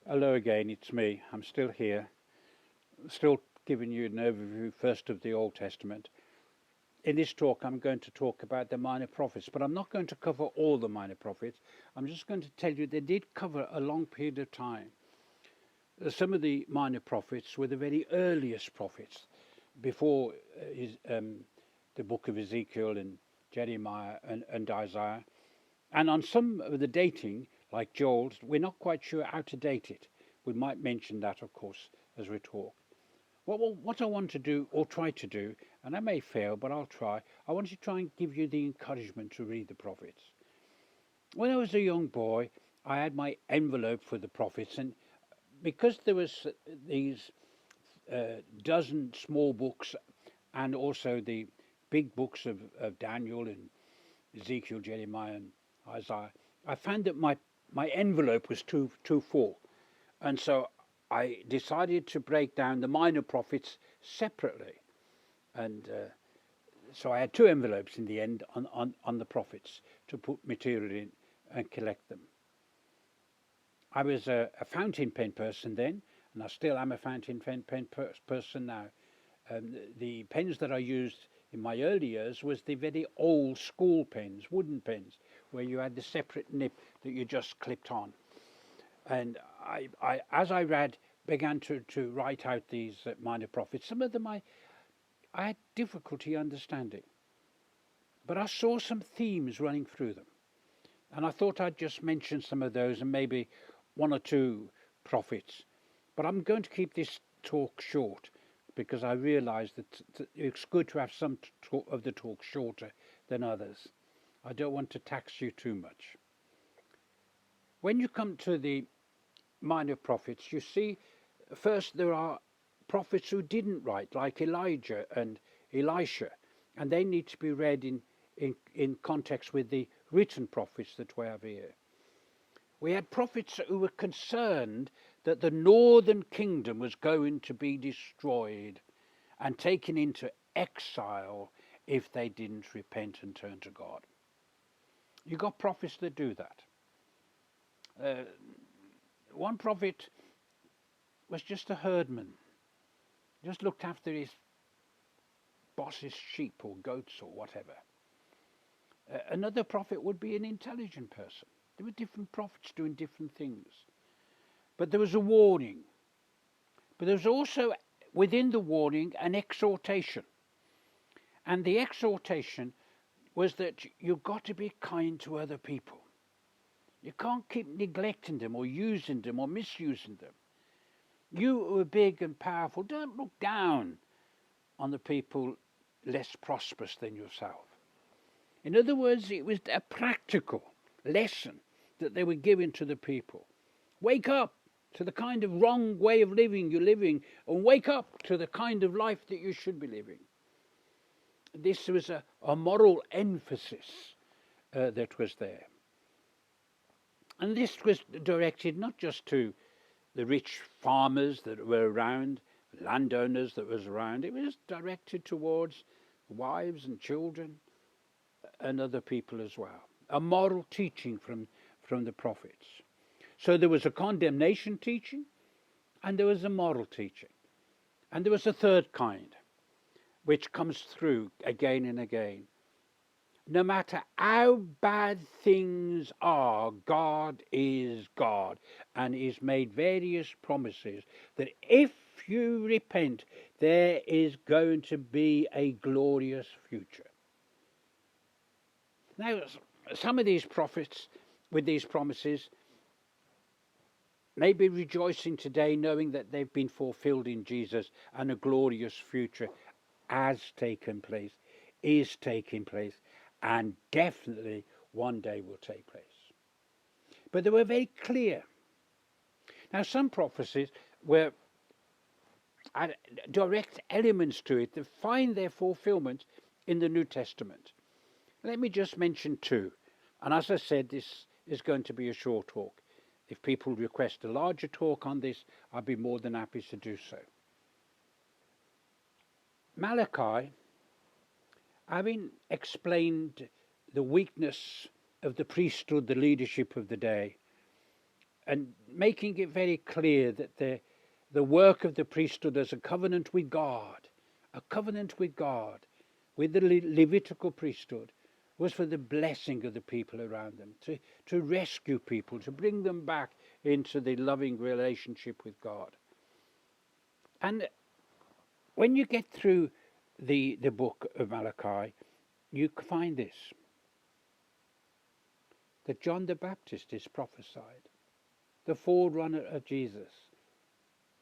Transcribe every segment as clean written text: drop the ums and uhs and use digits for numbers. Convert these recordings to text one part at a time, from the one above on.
Hello again, it's me. I'm still here, still giving you an overview first of the Old Testament. In this talk, I'm going to talk about the minor prophets, but I'm not going to cover all the minor prophets. I'm just going to tell you they did cover a long period of time. Some of the minor prophets were the very earliest prophets before the book of Ezekiel and Jeremiah and Isaiah. And on some of the dating, like Joel's, we're not quite sure how to date it. We might mention that, of course, as we talk. What I want to do, or try to do, and I may fail, but I'll try, I want to try and give you the encouragement to read the prophets. When I was a young boy, I had my envelope for the prophets, and because there was these dozen small books and also the big books of Daniel and Ezekiel, Jeremiah, and Isaiah, I found that my envelope was too full, and so I decided to break down the minor prophets separately, and so I had two envelopes in the end on the prophets to put material in and collect them. I was a fountain pen person then, and I still am a fountain pen person now. The pens that I used in my early years was the very old school pens, wooden pens, where you had the separate nib that you just clipped on. And I as I began to write out these minor prophets, some of them I had difficulty understanding. But I saw some themes running through them. And I thought I'd just mention some of those and maybe one or two prophets. But I'm going to keep this talk short because I realise that it's good to have some of the talk shorter than others. I don't want to tax you too much. When you come to the minor prophets, you see first there are prophets who didn't write, like Elijah and Elisha, and they need to be read in context with the written prophets that we have here. We had prophets who were concerned that the northern kingdom was going to be destroyed and taken into exile if they didn't repent and turn to God. You got prophets that do that. One prophet was just a herdman, just looked after his boss's sheep or goats or whatever. Another prophet would be an intelligent person. There were different prophets doing different things. But there was a warning. But there was also, within the warning, an exhortation. And the exhortation was that you've got to be kind to other people. You can't keep neglecting them or using them or misusing them. You who are big and powerful, don't look down on the people less prosperous than yourself. In other words, it was a practical lesson that they were giving to the people. Wake up to the kind of wrong way of living you're living, and wake up to the kind of life that you should be living. This was a moral emphasis that was there. And this was directed not just to the rich farmers that were around, landowners that was around. It was directed towards wives and children and other people as well. A moral teaching from the prophets. So there was a condemnation teaching, and there was a moral teaching. And there was a third kind, which comes through again and again. No matter how bad things are, God is God, and He's made various promises that if you repent, there is going to be a glorious future. Now, some of these prophets with these promises may be rejoicing today knowing that they've been fulfilled in Jesus and a glorious future has taken place, is taking place, and definitely one day will take place. But they were very clear. Now, some prophecies were direct elements to it that find their fulfillment in the New Testament. Let me just mention two. And as I said, this is going to be a short talk. If people request a larger talk on this, I'd be more than happy to do so. Malachi, having explained the weakness of the priesthood, the leadership of the day, and making it very clear that the work of the priesthood as a covenant with God, with the Levitical priesthood, was for the blessing of the people around them, to rescue people, to bring them back into the loving relationship with God. And when you get through the book of Malachi, you find this, that John the Baptist is prophesied, the forerunner of Jesus,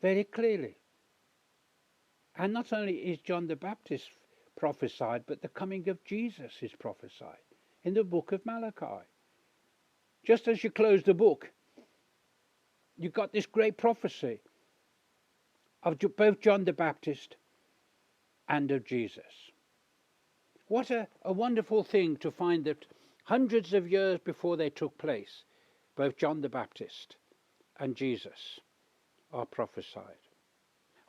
very clearly. And not only is John the Baptist prophesied, but the coming of Jesus is prophesied in the book of Malachi. Just as you close the book, you've got this great prophecy of both John the Baptist and of Jesus. What a wonderful thing to find that hundreds of years before they took place, both John the Baptist and Jesus are prophesied.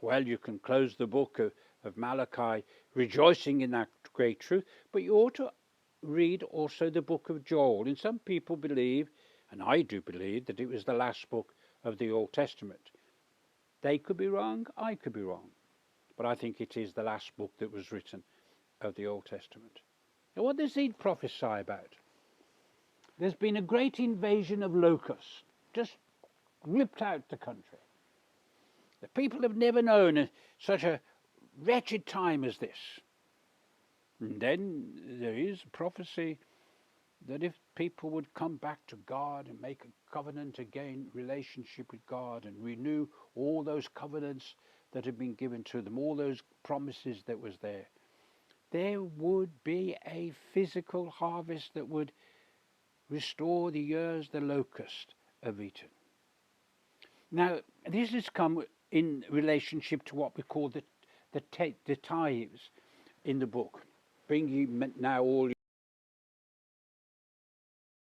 Well, you can close the book of Malachi rejoicing in that great truth, but you ought to read also the book of Joel. And some people believe, and I do believe, that it was the last book of the Old Testament. They could be wrong, I could be wrong, but I think it is the last book that was written of the Old Testament. Now, what does it prophesy about? There's been a great invasion of locusts, just ripped out the country. The people have never known such a wretched time as this. And then there is a prophecy that if people would come back to God and make a covenant again, relationship with God, and renew all those covenants that had been given to them, all those promises that was there would be a physical harvest that would restore the years the locust have eaten. Now, this has come in relationship to what we call the tithes in the book. Bring ye now all